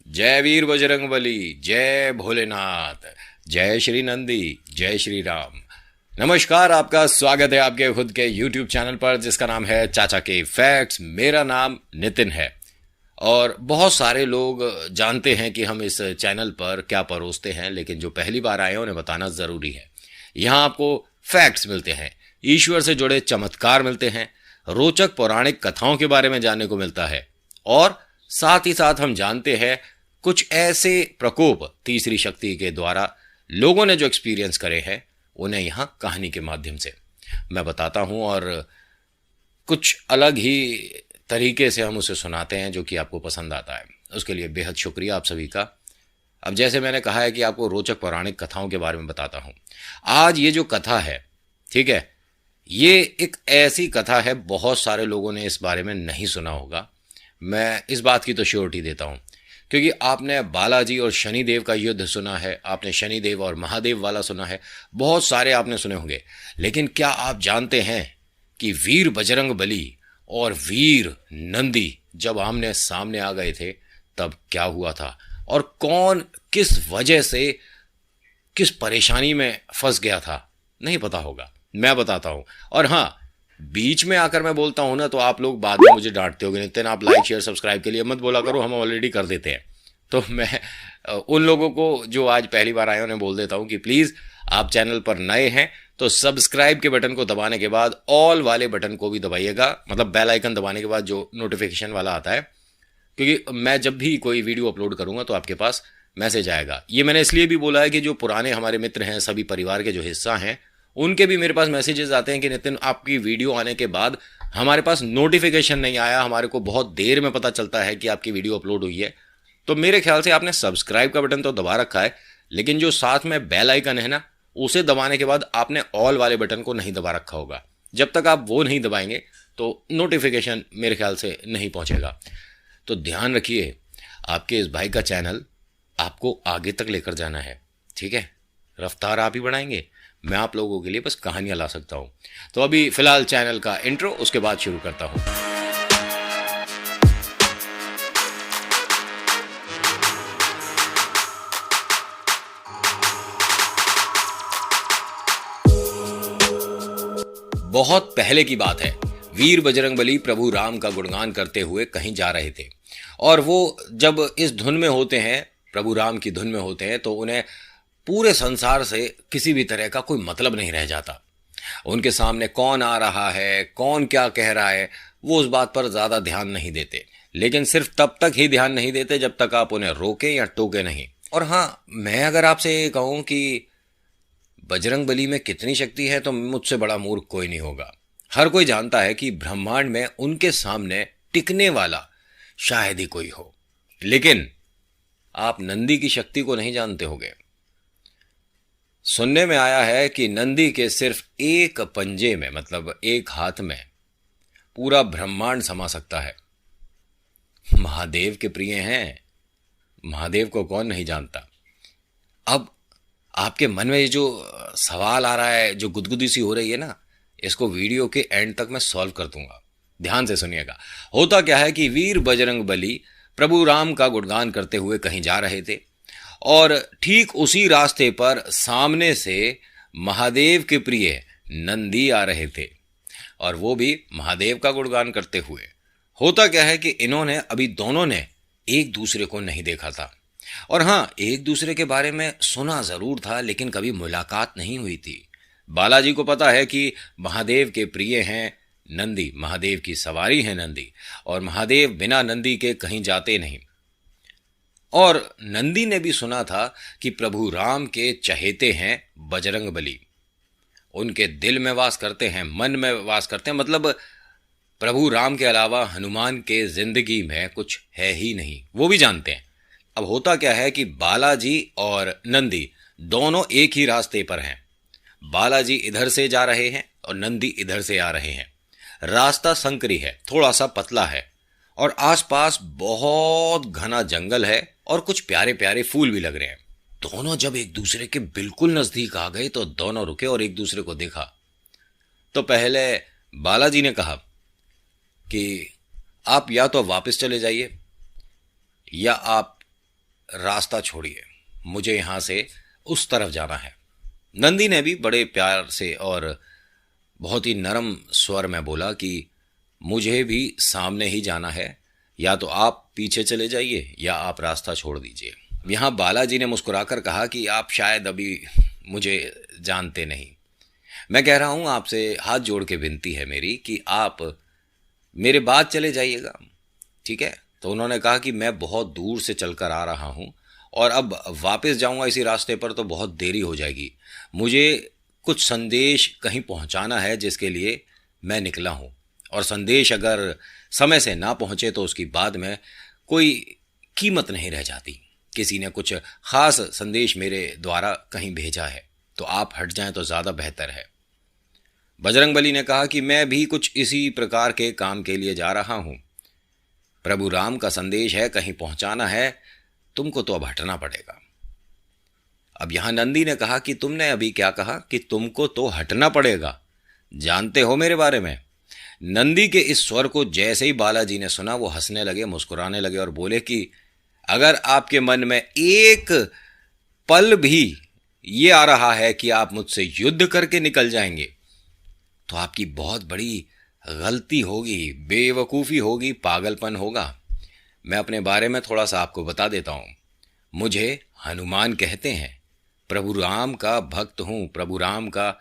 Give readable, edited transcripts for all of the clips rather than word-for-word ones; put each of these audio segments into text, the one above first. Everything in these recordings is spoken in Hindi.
जय वीर बजरंगबली, जय भोलेनाथ, जय श्री नंदी, जय श्री राम। नमस्कार, आपका स्वागत है आपके खुद के YouTube चैनल पर जिसका नाम है चाचा के फैक्ट्स। मेरा नाम नितिन है और बहुत सारे लोग जानते हैं कि हम इस चैनल पर क्या परोसते हैं, लेकिन जो पहली बार आए हैं उन्हें बताना ज़रूरी है। यहाँ आपको फैक्ट्स मिलते हैं, ईश्वर से जुड़े चमत्कार मिलते हैं, रोचक पौराणिक कथाओं के बारे में जानने को मिलता है और साथ ही साथ हम जानते हैं कुछ ऐसे प्रकोप तीसरी शक्ति के द्वारा लोगों ने जो एक्सपीरियंस करे हैं उन्हें यहाँ कहानी के माध्यम से मैं बताता हूँ और कुछ अलग ही तरीके से हम उसे सुनाते हैं जो कि आपको पसंद आता है। उसके लिए बेहद शुक्रिया आप सभी का। अब जैसे मैंने कहा है कि आपको रोचक पौराणिक कथाओं के बारे में बताता हूँ। आज ये जो कथा है, ठीक है, ये एक ऐसी कथा है, बहुत सारे लोगों ने इस बारे में नहीं सुना होगा। मैं इस बात की तो श्योरिटी देता हूँ क्योंकि आपने बालाजी और शनिदेव का युद्ध सुना है, आपने शनिदेव और महादेव वाला सुना है, बहुत सारे आपने सुने होंगे। लेकिन क्या आप जानते हैं कि वीर बजरंगबली और वीर नंदी जब आमने सामने आ गए थे तब क्या हुआ था और कौन किस वजह से किस परेशानी में फंस गया था? नहीं पता होगा, मैं बताता हूं। और हाँ, बीच में आकर मैं बोलता हूं ना तो आप लोग बाद में मुझे डांटते होगे, नितिन आप लाइक शेयर सब्सक्राइब के लिए मत बोला करो, हम ऑलरेडी कर देते हैं। तो मैं उन लोगों को जो आज पहली बार आए उन्हें बोल देता हूं कि प्लीज आप चैनल पर नए हैं तो सब्सक्राइब के बटन को दबाने के बाद ऑल वाले बटन को भी दबाइएगा, मतलब बेल आइकन दबाने के बाद जो नोटिफिकेशन वाला आता है, क्योंकि मैं जब भी कोई वीडियो अपलोड करूंगा तो आपके पास मैसेज आएगा। ये मैंने इसलिए भी बोला है कि जो पुराने हमारे मित्र हैं, सभी परिवार के जो हिस्सा हैं, उनके भी मेरे पास मैसेजेस आते हैं कि नितिन आपकी वीडियो आने के बाद हमारे पास नोटिफिकेशन नहीं आया, हमारे को बहुत देर में पता चलता है कि आपकी वीडियो अपलोड हुई है। तो मेरे ख्याल से आपने सब्सक्राइब का बटन तो दबा रखा है, लेकिन जो साथ में बेल आइकन है ना, उसे दबाने के बाद आपने ऑल वाले बटन को नहीं दबा रखा होगा। जब तक आप वो नहीं दबाएंगे तो नोटिफिकेशन मेरे ख्याल से नहीं पहुंचेगा। तो ध्यान रखिए, आपके इस भाई का चैनल आपको आगे तक लेकर जाना है, ठीक है? रफ्तार आप ही बढ़ाएंगे, मैं आप लोगों के लिए बस कहानियां ला सकता हूं। तो अभी फिलहाल चैनल का इंट्रो, उसके बाद शुरू करता हूं। बहुत पहले की बात है, वीर बजरंगबली प्रभु राम का गुणगान करते हुए कहीं जा रहे थे और वो जब इस धुन में होते हैं, प्रभु राम की धुन में होते हैं, तो उन्हें पूरे संसार से किसी भी तरह का कोई मतलब नहीं रह जाता। उनके सामने कौन आ रहा है, कौन क्या कह रहा है, वो उस बात पर ज्यादा ध्यान नहीं देते, लेकिन सिर्फ तब तक ही ध्यान नहीं देते जब तक आप उन्हें रोके या टोके नहीं। और हाँ, मैं अगर आपसे ये कहूं कि बजरंगबली में कितनी शक्ति है तो मुझसे बड़ा मूर्ख कोई नहीं होगा। हर कोई जानता है कि ब्रह्मांड में उनके सामने टिकने वाला शायद ही कोई हो, लेकिन आप नंदी की शक्ति को नहीं जानते होंगे। सुनने में आया है कि नंदी के सिर्फ एक पंजे में, मतलब एक हाथ में, पूरा ब्रह्मांड समा सकता है। महादेव के प्रिय हैं, महादेव को कौन नहीं जानता। अब आपके मन में ये जो सवाल आ रहा है, जो गुदगुदी सी हो रही है ना, इसको वीडियो के एंड तक मैं सॉल्व कर दूंगा। ध्यान से सुनिएगा। होता क्या है कि वीर बजरंगबली प्रभु राम का गुणगान करते हुए कहीं जा रहे थे और ठीक उसी रास्ते पर सामने से महादेव के प्रिय नंदी आ रहे थे और वो भी महादेव का गुणगान करते हुए। होता क्या है कि इन्होंने अभी दोनों ने एक दूसरे को नहीं देखा था और हाँ, एक दूसरे के बारे में सुना जरूर था, लेकिन कभी मुलाकात नहीं हुई थी। बालाजी को पता है कि महादेव के प्रिय हैं नंदी, महादेव की सवारी है नंदी, और महादेव बिना नंदी के कहीं जाते नहीं। और नंदी ने भी सुना था कि प्रभु राम के चहेते हैं बजरंगबली, उनके दिल में वास करते हैं, मन में वास करते हैं, मतलब प्रभु राम के अलावा हनुमान के जिंदगी में कुछ है ही नहीं, वो भी जानते हैं। अब होता क्या है कि बालाजी और नंदी दोनों एक ही रास्ते पर हैं। बालाजी इधर से जा रहे हैं और नंदी इधर से आ रहे हैं। रास्ता संकरी है, थोड़ा सा पतला है और आसपास बहुत घना जंगल है और कुछ प्यारे प्यारे फूल भी लग रहे हैं। दोनों जब एक दूसरे के बिल्कुल नजदीक आ गए तो दोनों रुके और एक दूसरे को देखा। तो पहले बालाजी ने कहा कि आप या तो वापस चले जाइए या आप रास्ता छोड़िए, मुझे यहां से उस तरफ जाना है। नंदी ने भी बड़े प्यार से और बहुत ही नरम स्वर में बोला कि मुझे भी सामने ही जाना है, या तो आप पीछे चले जाइए या आप रास्ता छोड़ दीजिए। यहाँ बालाजी ने मुस्कुराकर कहा कि आप शायद अभी मुझे जानते नहीं। मैं कह रहा हूं, आपसे हाथ जोड़ के विनती है मेरी कि आप मेरे बाद चले जाइएगा, ठीक है। तो उन्होंने कहा कि मैं बहुत दूर से चलकर आ रहा हूं और अब वापस जाऊंगा इसी रास्ते पर तो बहुत देरी हो जाएगी। मुझे कुछ संदेश कहीं पहुंचाना है जिसके लिए मैं निकला हूं, और संदेश अगर समय से ना पहुंचे तो उसकी बाद में कोई कीमत नहीं रह जाती। किसी ने कुछ खास संदेश मेरे द्वारा कहीं भेजा है, तो आप हट जाएं तो ज़्यादा बेहतर है। बजरंगबली ने कहा कि मैं भी कुछ इसी प्रकार के काम के लिए जा रहा हूं। प्रभु राम का संदेश है, कहीं पहुंचाना है, तुमको तो अब हटना पड़ेगा। अब यहां नंदी ने कहा कि तुमने अभी क्या कहा कि तुमको तो हटना पड़ेगा, जानते हो मेरे बारे में। नंदी के इस स्वर को जैसे ही बालाजी ने सुना वो हंसने लगे, मुस्कुराने लगे और बोले कि अगर आपके मन में एक पल भी ये आ रहा है कि आप मुझसे युद्ध करके निकल जाएंगे तो आपकी बहुत बड़ी गलती होगी, बेवकूफ़ी होगी, पागलपन होगा। मैं अपने बारे में थोड़ा सा आपको बता देता हूं। मुझे हनुमान कहते हैं, प्रभु राम का भक्त हूं, प्रभु राम का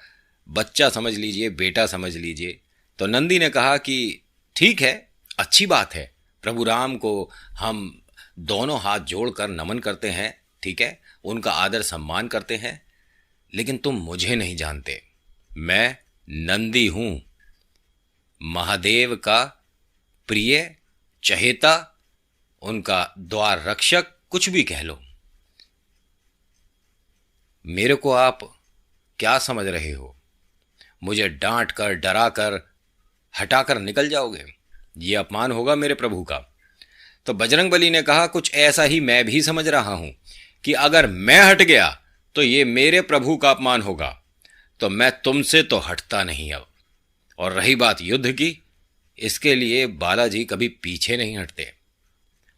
बच्चा समझ लीजिए, बेटा समझ लीजिए। तो नंदी ने कहा कि ठीक है, अच्छी बात है, प्रभु राम को हम दोनों हाथ जोड़कर नमन करते हैं, ठीक है, उनका आदर सम्मान करते हैं, लेकिन तुम मुझे नहीं जानते। मैं नंदी हूं, महादेव का प्रिय चहेता, उनका द्वार रक्षक, कुछ भी कह लो। मेरे को आप क्या समझ रहे हो? मुझे डांट कर, डरा कर, हटाकर निकल जाओगे? ये अपमान होगा मेरे प्रभु का। तो बजरंगबली ने कहा कुछ ऐसा ही मैं भी समझ रहा हूं कि अगर मैं हट गया तो ये मेरे प्रभु का अपमान होगा, तो मैं तुमसे तो हटता नहीं अब। और रही बात युद्ध की, इसके लिए बालाजी कभी पीछे नहीं हटते।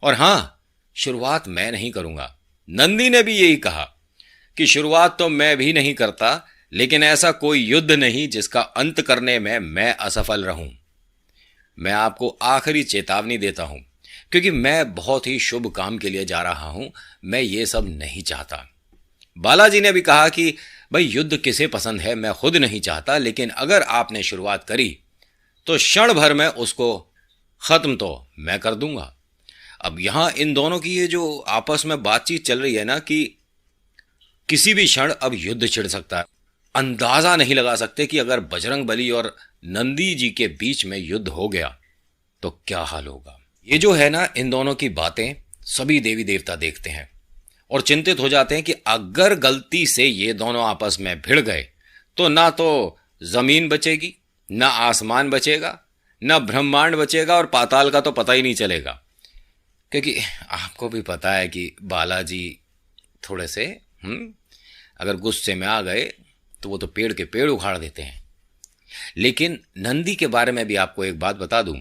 और हां, शुरुआत मैं नहीं करूंगा। नंदी ने भी यही कहा कि शुरुआत तो मैं भी नहीं करता, लेकिन ऐसा कोई युद्ध नहीं जिसका अंत करने में मैं असफल रहूं। मैं आपको आखिरी चेतावनी देता हूं, क्योंकि मैं बहुत ही शुभ काम के लिए जा रहा हूं, मैं ये सब नहीं चाहता। बालाजी ने भी कहा कि भाई युद्ध किसे पसंद है, मैं खुद नहीं चाहता, लेकिन अगर आपने शुरुआत करी तो क्षण भर में उसको खत्म तो मैं कर दूंगा। अब यहां इन दोनों की ये जो आपस में बातचीत चल रही है ना, कि किसी भी क्षण अब युद्ध छिड़ सकता है। अंदाजा नहीं लगा सकते कि अगर बजरंगबली और नंदी जी के बीच में युद्ध हो गया तो क्या हाल होगा। ये जो है ना, इन दोनों की बातें सभी देवी देवता देखते हैं और चिंतित हो जाते हैं कि अगर गलती से ये दोनों आपस में भिड़ गए तो ना तो जमीन बचेगी, ना आसमान बचेगा, ना ब्रह्मांड बचेगा, और पाताल का तो पता ही नहीं चलेगा। क्योंकि आपको भी पता है कि बालाजी थोड़े से अगर गुस्से में आ गए तो वो तो पेड़ के पेड़ उखाड़ देते हैं। लेकिन नंदी के बारे में भी आपको एक बात बता दूं,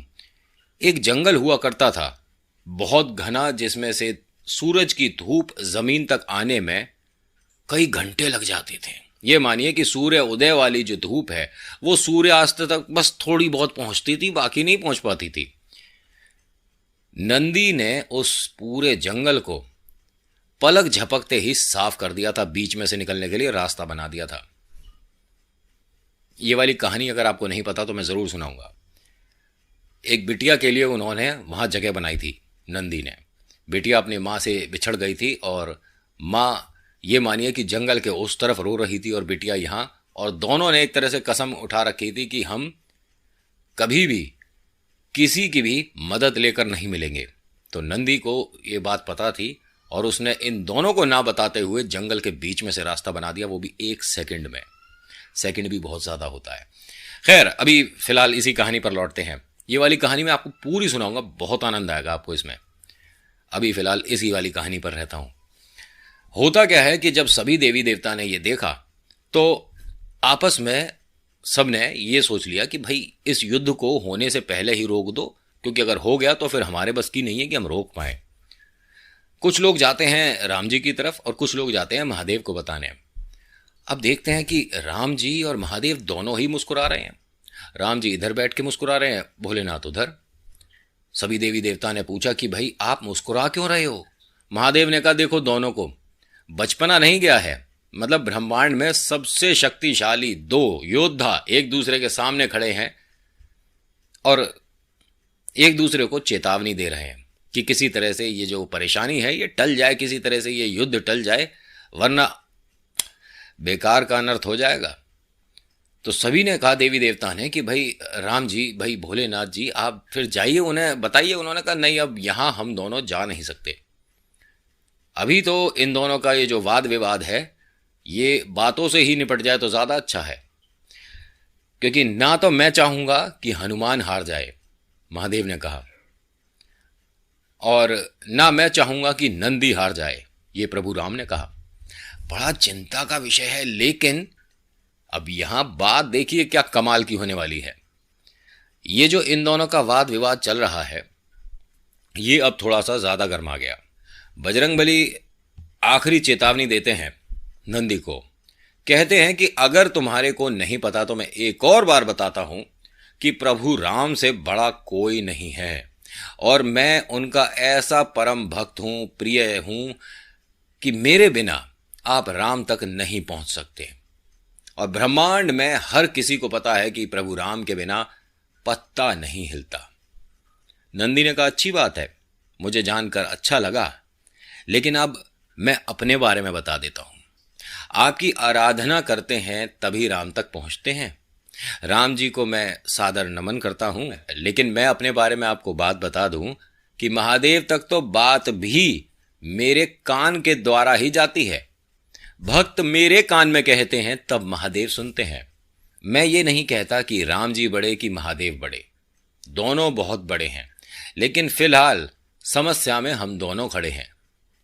एक जंगल हुआ करता था बहुत घना, जिसमें से सूरज की धूप जमीन तक आने में कई घंटे लग जाते थे। ये मानिए कि सूर्य उदय वाली जो धूप है वो सूर्यास्त तक बस थोड़ी बहुत पहुंचती थी, बाकी नहीं पहुंच पाती थी। नंदी ने उस पूरे जंगल को पलक झपकते ही साफ कर दिया था, बीच में से निकलने के लिए रास्ता बना दिया था। ये वाली कहानी अगर आपको नहीं पता तो मैं जरूर सुनाऊंगा। एक बिटिया के लिए उन्होंने वहां जगह बनाई थी नंदी ने। बिटिया अपनी माँ से बिछड़ गई थी और माँ ये मानिए कि जंगल के उस तरफ रो रही थी और बिटिया यहाँ, और दोनों ने एक तरह से कसम उठा रखी थी कि हम कभी भी किसी की भी मदद लेकर नहीं मिलेंगे। तो नंदी को ये बात पता थी और उसने इन दोनों को ना बताते हुए जंगल के बीच में से रास्ता बना दिया, वो भी 1 सेकंड में। सेकंड भी बहुत ज़्यादा होता है। खैर, अभी फिलहाल इसी कहानी पर लौटते हैं। ये वाली कहानी मैं आपको पूरी सुनाऊंगा, बहुत आनंद आएगा आपको इसमें। अभी फिलहाल इसी वाली कहानी पर रहता हूं। होता क्या है कि जब सभी देवी देवता ने ये देखा तो आपस में सबने ये सोच लिया कि भाई इस युद्ध को होने से पहले ही रोक दो, क्योंकि अगर हो गया तो फिर हमारे बस की नहीं है कि हम रोक पाए। कुछ लोग जाते हैं राम जी की तरफ और कुछ लोग जाते हैं महादेव को बताने। अब देखते हैं कि राम जी और महादेव दोनों ही मुस्कुरा रहे हैं। राम जी इधर बैठ के मुस्कुरा रहे हैं, भोलेनाथ उधर। सभी देवी देवता ने पूछा कि भाई आप मुस्कुरा क्यों रहे हो? महादेव ने कहा देखो दोनों को बचपना नहीं गया है, मतलब ब्रह्मांड में सबसे शक्तिशाली दो योद्धा एक दूसरे के सामने खड़े हैं और एक दूसरे को चेतावनी दे रहे हैं कि किसी तरह से ये जो परेशानी है ये टल जाए, किसी तरह से ये युद्ध टल जाए, वरना बेकार का अनर्थ हो जाएगा। तो सभी ने कहा देवी देवता ने कि भाई राम जी, भाई भोलेनाथ जी, आप फिर जाइए, उन्हें बताइए। उन्होंने कहा नहीं, अब यहां हम दोनों जा नहीं सकते। अभी तो इन दोनों का ये जो वाद विवाद है ये बातों से ही निपट जाए तो ज्यादा अच्छा है, क्योंकि ना तो मैं चाहूंगा कि हनुमान हार जाए, महादेव ने कहा, और ना मैं चाहूंगा कि नंदी हार जाए, ये प्रभु राम ने कहा। बड़ा चिंता का विषय है, लेकिन अब यहां बात देखिए क्या कमाल की होने वाली है। ये जो इन दोनों का वाद विवाद चल रहा है ये अब थोड़ा सा ज्यादा गर्मा गया। बजरंगबली आखिरी चेतावनी देते हैं नंदी को, कहते हैं कि अगर तुम्हारे को नहीं पता तो मैं एक और बार बताता हूं कि प्रभु राम से बड़ा कोई नहीं है और मैं उनका ऐसा परम भक्त हूं, प्रिय हूं कि मेरे बिना आप राम तक नहीं पहुंच सकते। और ब्रह्मांड में हर किसी को पता है कि प्रभु राम के बिना पत्ता नहीं हिलता। नंदी ने कहा अच्छी बात है, मुझे जानकर अच्छा लगा, लेकिन अब मैं अपने बारे में बता देता हूं। आपकी आराधना करते हैं तभी राम तक पहुंचते हैं। राम जी को मैं सादर नमन करता हूं, लेकिन मैं अपने बारे में आपको बात बता दूं कि महादेव तक तो बात भी मेरे कान के द्वारा ही जाती है। भक्त मेरे कान में कहते हैं तब महादेव सुनते हैं। मैं ये नहीं कहता कि राम जी बड़े कि महादेव बड़े, दोनों बहुत बड़े हैं, लेकिन फिलहाल समस्या में हम दोनों खड़े हैं।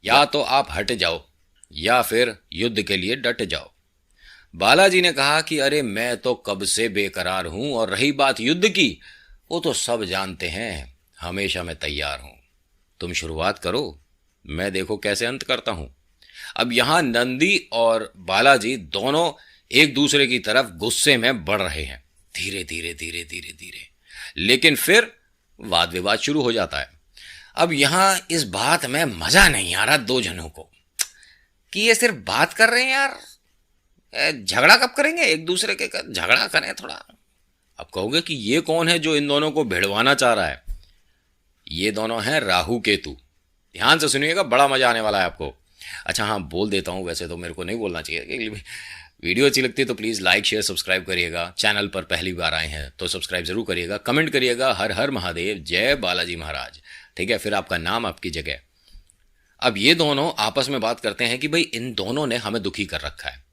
या तो आप हट जाओ या फिर युद्ध के लिए डट जाओ। बालाजी ने कहा कि अरे मैं तो कब से बेकरार हूं, और रही बात युद्ध की वो तो सब जानते हैं, हमेशा मैं तैयार हूं। तुम शुरुआत करो, मैं देखो कैसे अंत करता हूं। अब यहां नंदी और बालाजी दोनों एक दूसरे की तरफ गुस्से में बढ़ रहे हैं, धीरे धीरे धीरे धीरे धीरे, लेकिन फिर वाद विवाद शुरू हो जाता है। अब यहां इस बात में मजा नहीं आ रहा दो जनों को कि ये सिर्फ बात कर रहे हैं यार, झगड़ा कब करेंगे, एक दूसरे के झगड़ा करें थोड़ा। अब कहोगे कि ये कौन है जो इन दोनों को भिड़वाना चाह रहा है? ये दोनों हैं राहु केतु। ध्यान से सुनिएगा, बड़ा मजा आने वाला है आपको। अच्छा हाँ, बोल देता हूँ, वैसे तो मेरे को नहीं बोलना चाहिए। वीडियो अच्छी लगती है तो प्लीज़ लाइक शेयर सब्सक्राइब करिएगा। चैनल पर पहली बार आए हैं तो सब्सक्राइब जरूर करिएगा। कमेंट करिएगा हर हर महादेव, जय बालाजी महाराज, ठीक है? फिर आपका नाम आपकी जगह। अब ये दोनों आपस में बात करते हैं कि भाई इन दोनों ने हमें दुखी कर रखा है।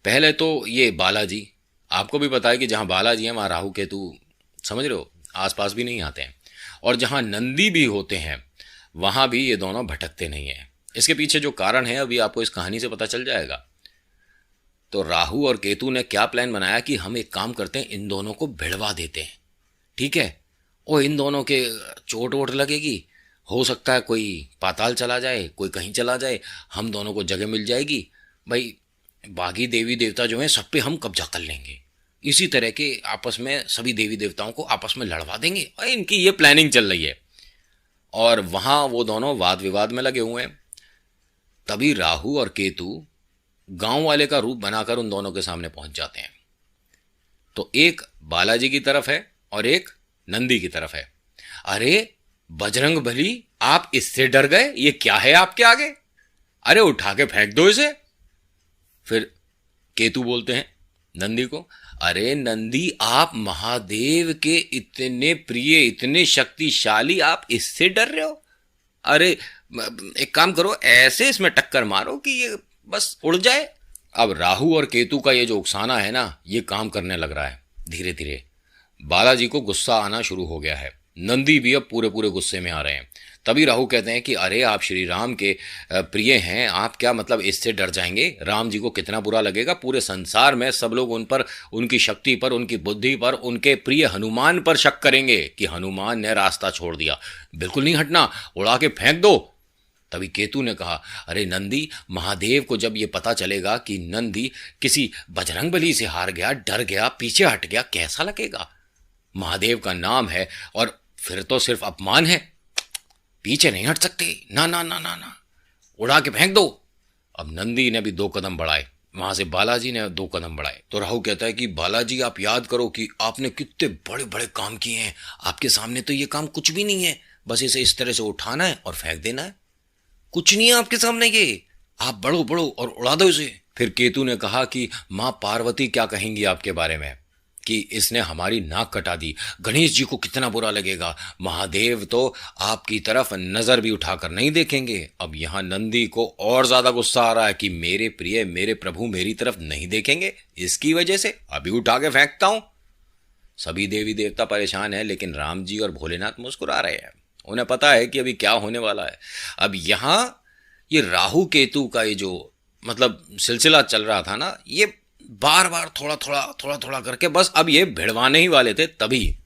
पहले तो ये बालाजी, आपको भी पता है कि जहाँ बालाजी है वहाँ राहु केतु, समझ रहे हो, आसपास भी नहीं आते हैं, और जहाँ नंदी भी होते हैं वहाँ भी ये दोनों भटकते नहीं हैं। इसके पीछे जो कारण है अभी आपको इस कहानी से पता चल जाएगा। तो राहु और केतु ने क्या प्लान बनाया कि हम एक काम करते हैं, इन दोनों को भिड़वा देते हैं, ठीक है? और इन दोनों के चोट वोट लगेगी, हो सकता है कोई पाताल चला जाए, कोई कहीं चला जाए, हम दोनों को जगह मिल जाएगी। भाई बाकी देवी देवता जो हैं सब पे हम कब्जा कर लेंगे, इसी तरह के आपस में सभी देवी देवताओं को आपस में लड़वा देंगे। और इनकी ये प्लानिंग चल रही है और वहां वो दोनों वाद विवाद में लगे हुए हैं। तभी राहु और केतु गांव वाले का रूप बनाकर उन दोनों के सामने पहुंच जाते हैं। तो एक बालाजी की तरफ है और एक नंदी की तरफ है। अरे बजरंगबली, आप इससे डर गए? ये क्या है आपके आगे? अरे उठा के फेंक दो इसे। फिर केतु बोलते हैं नंदी को, अरे नंदी, आप महादेव के इतने प्रिय, इतने शक्तिशाली, आप इससे डर रहे हो? अरे एक काम करो, ऐसे इसमें टक्कर मारो कि ये बस उड़ जाए। अब राहु और केतु का ये जो उकसाना है ना, ये काम करने लग रहा है धीरे धीरे। बालाजी को गुस्सा आना शुरू हो गया है, नंदी भी अब पूरे पूरे गुस्से में आ रहे हैं। तभी राहु कहते हैं कि अरे आप श्री राम के प्रिय हैं, आप क्या मतलब इससे डर जाएंगे? राम जी को कितना बुरा लगेगा, पूरे संसार में सब लोग उन पर, उनकी शक्ति पर, उनकी बुद्धि पर, उनके प्रिय हनुमान पर शक करेंगे कि हनुमान ने रास्ता छोड़ दिया। बिल्कुल नहीं हटना, उड़ा के फेंक दो। तभी केतु ने कहा, अरे नंदी, महादेव को जब ये पता चलेगा कि नंदी किसी बजरंगबली से हार गया, डर गया, पीछे हट गया, कैसा लगेगा? महादेव का नाम है और फिर तो सिर्फ अपमान है, पीछे नहीं हट सकते। ना ना ना ना ना, उड़ा के फेंक दो। अब नंदी ने भी 2 कदम बढ़ाए, वहां से बालाजी ने 2 कदम बढ़ाए। तो राहु कहता है कि बालाजी, आप याद करो कि आपने कितने बड़े बड़े काम किए हैं, आपके सामने तो ये काम कुछ भी नहीं है, बस इसे इस तरह से उठाना है और फेंक देना है, कुछ नहीं है आपके सामने ये, आप बढ़ो बढ़ो और उड़ा दो इसे। फिर केतु ने कहा कि मां पार्वती क्या कहेंगी आपके बारे में कि इसने हमारी नाक कटा दी, गणेश जी को कितना बुरा लगेगा, महादेव तो आपकी तरफ नजर भी उठाकर नहीं देखेंगे। अब यहां नंदी को और ज्यादा गुस्सा आ रहा है कि मेरे प्रिय, मेरे प्रभु मेरी तरफ नहीं देखेंगे, इसकी वजह से अभी उठा के फेंकता हूं। सभी देवी देवता परेशान है, लेकिन राम जी और भोलेनाथ मुस्कुरा रहे हैं, उन्हें पता है कि अभी क्या होने वाला है। अब यहां ये राहु केतु का ये जो मतलब सिलसिला चल रहा था ना, ये बार बार थोड़ा थोड़ा थोड़ा थोड़ा करके बस अब ये भिड़वाने ही वाले थे। तभी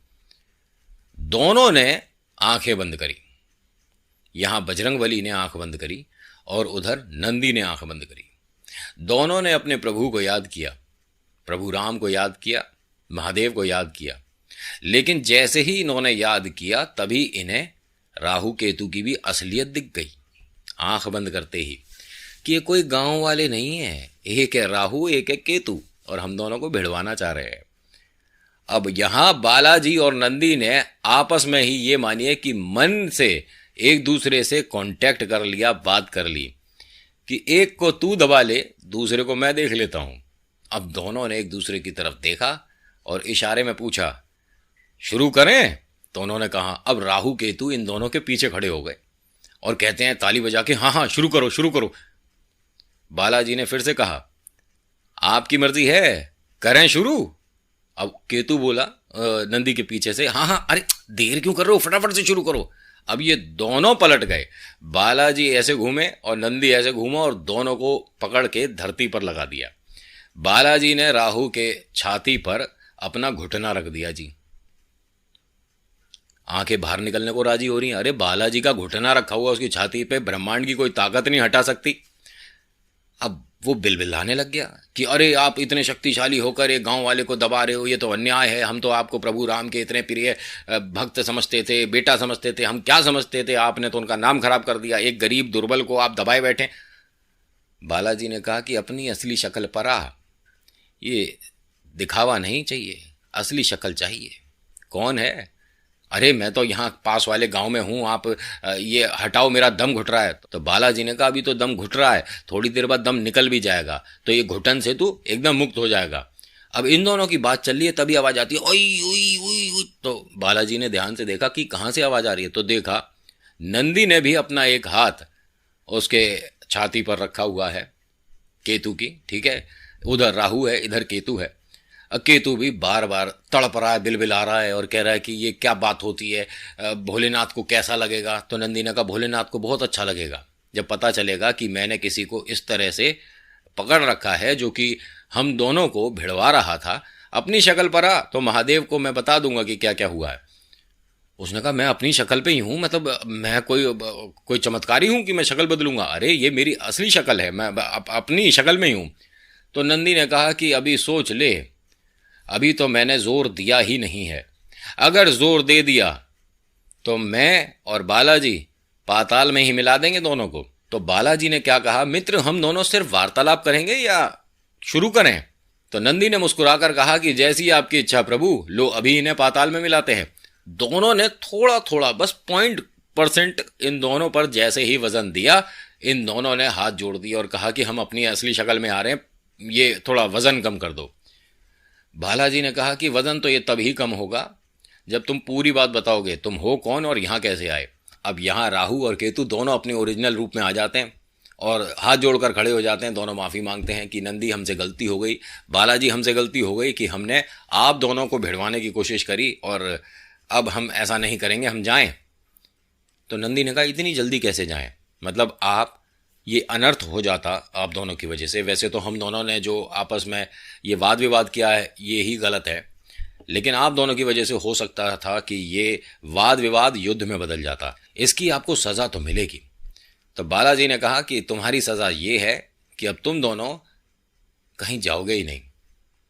दोनों ने आंखें बंद करी। यहां बजरंगबली ने आंख बंद करी और उधर नंदी ने आंख बंद करी। दोनों ने अपने प्रभु को याद किया, प्रभु राम को याद किया, महादेव को याद किया। लेकिन जैसे ही इन्होंने याद किया तभी इन्हें राहु केतु की भी असलियत दिख गई, आंख बंद करते ही, कि ये कोई गांव वाले नहीं है, एक है राहु, एक है केतु, और हम दोनों को भिड़वाना चाह रहे हैं। अब यहां बालाजी और नंदी ने आपस में ही ये मानिए कि मन से एक दूसरे से कांटेक्ट कर लिया, बात कर ली कि एक को तू दबा ले, दूसरे को मैं देख लेता हूं। अब दोनों ने एक दूसरे की तरफ देखा और इशारे में पूछा, शुरू करें? तो उन्होंने कहा। अब राहु केतु इन दोनों के पीछे खड़े हो गए और कहते हैं ताली बजा के, हाँ हाँ शुरू करो शुरू करो। बालाजी ने फिर से कहा, आपकी मर्जी है, करें शुरू? अब केतु बोला नंदी के पीछे से, हाँ हाँ, अरे देर क्यों कर रहे हो, फटाफट से शुरू करो। अब ये दोनों पलट गए, बालाजी ऐसे घूमे और नंदी ऐसे घूमा और दोनों को पकड़ के धरती पर लगा दिया। बालाजी ने राहु के छाती पर अपना घुटना रख दिया जी। आंखें बाहर निकलने को राजी हो रही हैं। अरे बालाजी का घुटना रखा हुआ उसकी छाती पे, ब्रह्मांड की कोई ताकत नहीं हटा सकती। अब वो बिलबिलाने लग गया कि अरे आप इतने शक्तिशाली होकर एक गांव वाले को दबा रहे हो, ये तो अन्याय है। हम तो आपको प्रभु राम के इतने प्रिय भक्त समझते थे, बेटा समझते थे, हम क्या समझते थे, आपने तो उनका नाम खराब कर दिया। एक गरीब दुर्बल को आप दबाए बैठे। बालाजी ने कहा कि अपनी असली शक्ल पर आ, ये दिखावा नहीं चाहिए, असली शक्ल चाहिए। कौन है? अरे मैं तो यहाँ पास वाले गांव में हूँ, आप ये हटाओ, मेरा दम घुट रहा है। तो बालाजी ने कहा अभी तो दम घुट रहा है, थोड़ी देर बाद दम निकल भी जाएगा, तो ये घुटन से तू एकदम मुक्त हो जाएगा। अब इन दोनों की बात चल रही है, तभी आवाज आती है, ओई ओई ओई ओई। तो बालाजी ने ध्यान से देखा कि कहाँ से आवाज आ रही है, तो देखा नंदी ने भी अपना एक हाथ उसके छाती पर रखा हुआ है केतु की, ठीक है। उधर राहु है, इधर केतु है। केतु भी बार बार तड़प रहा है, बिलबिला रहा है और कह रहा है कि ये क्या बात होती है, भोलेनाथ को कैसा लगेगा। तो नंदी ने कहा भोलेनाथ को बहुत अच्छा लगेगा जब पता चलेगा कि मैंने किसी को इस तरह से पकड़ रखा है जो कि हम दोनों को भिड़वा रहा था। अपनी शक्ल पर आ तो महादेव को मैं बता दूंगा कि क्या क्या हुआ है। उसने कहा मैं अपनी शक्ल पे ही हूँ, मतलब मैं कोई चमत्कारी हूँ कि मैं शक्ल बदलूंगा। अरे ये मेरी असली शक्ल है, मैं अपनी शक्ल में ही हूँ। तो नंदी ने कहा कि अभी सोच ले, अभी तो मैंने जोर दिया ही नहीं है, अगर जोर दे दिया तो मैं और बालाजी पाताल में ही मिला देंगे दोनों को। तो बालाजी ने क्या कहा, मित्र हम दोनों सिर्फ वार्तालाप करेंगे या शुरू करें? तो नंदी ने मुस्कुराकर कहा कि जैसी आपकी इच्छा प्रभु, लो अभी इन्हें पाताल में मिलाते हैं। दोनों ने थोड़ा थोड़ा बस 0.% इन दोनों पर जैसे ही वजन दिया, इन दोनों ने हाथ जोड़ दिया और कहा कि हम अपनी असली शक्ल में आ रहे हैं, ये थोड़ा वजन कम कर दो। बालाजी ने कहा कि वजन तो ये तभी कम होगा जब तुम पूरी बात बताओगे, तुम हो कौन और यहां कैसे आए। अब यहां राहु और केतु दोनों अपने ओरिजिनल रूप में आ जाते हैं और हाथ जोड़कर खड़े हो जाते हैं। दोनों माफी मांगते हैं कि नंदी हमसे गलती हो गई, बालाजी हमसे गलती हो गई कि हमने आप दोनों को भिड़वाने की कोशिश करी और अब हम ऐसा नहीं करेंगे, हम जाएं। तो नंदी ने कहा इतनी जल्दी कैसे जाएं, मतलब आप ये अनर्थ हो जाता आप दोनों की वजह से। वैसे तो हम दोनों ने जो आपस में ये वाद विवाद किया है ये ही गलत है, लेकिन आप दोनों की वजह से हो सकता था कि ये वाद विवाद युद्ध में बदल जाता, इसकी आपको सजा तो मिलेगी। तो बालाजी ने कहा कि तुम्हारी सजा ये है कि अब तुम दोनों कहीं जाओगे ही नहीं,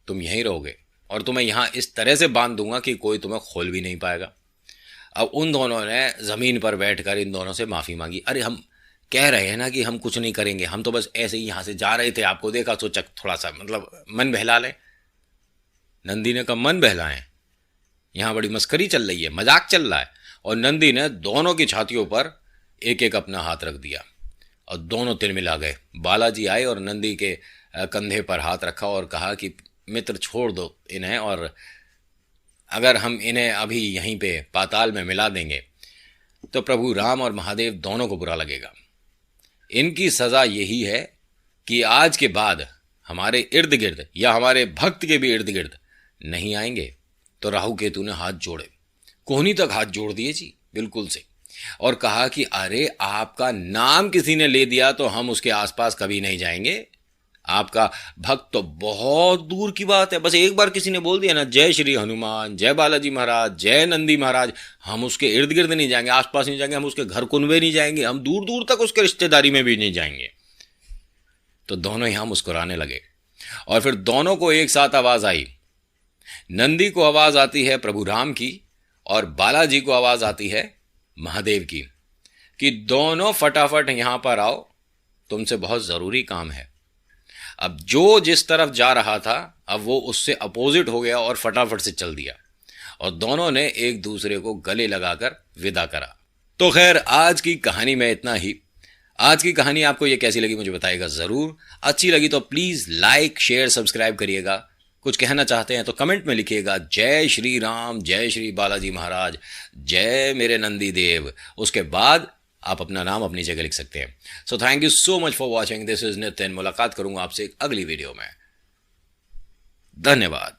तुम यहीं रहोगे और तुम्हें यहां इस तरह से बांध दूंगा कि कोई तुम्हें खोल भी नहीं पाएगा। अब उन दोनों ने जमीन पर बैठकर इन दोनों से माफी मांगी। अरे हम कह रहे हैं ना कि हम कुछ नहीं करेंगे, हम तो बस ऐसे ही यहां से जा रहे थे, आपको देखा, सोचा थोड़ा सा मतलब मन बहला लें। नंदी ने कहा मन बहलाएं, यहां बड़ी मस्करी चल रही है, मजाक चल रहा है। और नंदी ने दोनों की छातियों पर एक एक अपना हाथ रख दिया और दोनों तिलमिला गए। बालाजी आए और नंदी के कंधे पर हाथ रखा और कहा कि मित्र छोड़ दो इन्हें, और अगर हम इन्हें अभी यहीं पे पाताल में मिला देंगे तो प्रभु राम और महादेव दोनों को बुरा लगेगा। इनकी सजा यही है कि आज के बाद हमारे इर्द गिर्द या हमारे भक्त के भी इर्द गिर्द नहीं आएंगे। तो राहु केतु ने हाथ जोड़े, कोहनी तक हाथ जोड़ दिए जी बिल्कुल से, और कहा कि अरे आपका नाम किसी ने ले दिया तो हम उसके आसपास कभी नहीं जाएंगे। आपका भक्त तो बहुत दूर की बात है, बस एक बार किसी ने बोल दिया ना जय श्री हनुमान, जय बालाजी महाराज, जय नंदी महाराज, हम उसके इर्द गिर्द नहीं जाएंगे, आसपास नहीं जाएंगे, हम उसके घर कुनबे नहीं जाएंगे, हम दूर दूर तक उसके रिश्तेदारी में भी नहीं जाएंगे। तो दोनों यहां मुस्कुराने लगे और फिर दोनों को एक साथ आवाज आई। नंदी को आवाज आती है प्रभु राम की और बालाजी को आवाज आती है महादेव की कि दोनों फटाफट यहां पर आओ, तुमसे बहुत जरूरी काम है। अब जो जिस तरफ जा रहा था अब वो उससे अपोजिट हो गया और फटाफट से चल दिया और दोनों ने एक दूसरे को गले लगाकर विदा करा। तो खैर आज की कहानी में इतना ही। आज की कहानी आपको ये कैसी लगी मुझे बताइएगा जरूर। अच्छी लगी तो प्लीज लाइक शेयर सब्सक्राइब करिएगा। कुछ कहना चाहते हैं तो कमेंट में लिखिएगा जय श्री राम, जय श्री बालाजी महाराज, जय मेरे नंदी देव। उसके बाद आप अपना नाम अपनी जगह लिख सकते हैं। So thank you so much for watching. This is Nitin. मुलाकात करूंगा आपसे एक अगली वीडियो में। धन्यवाद।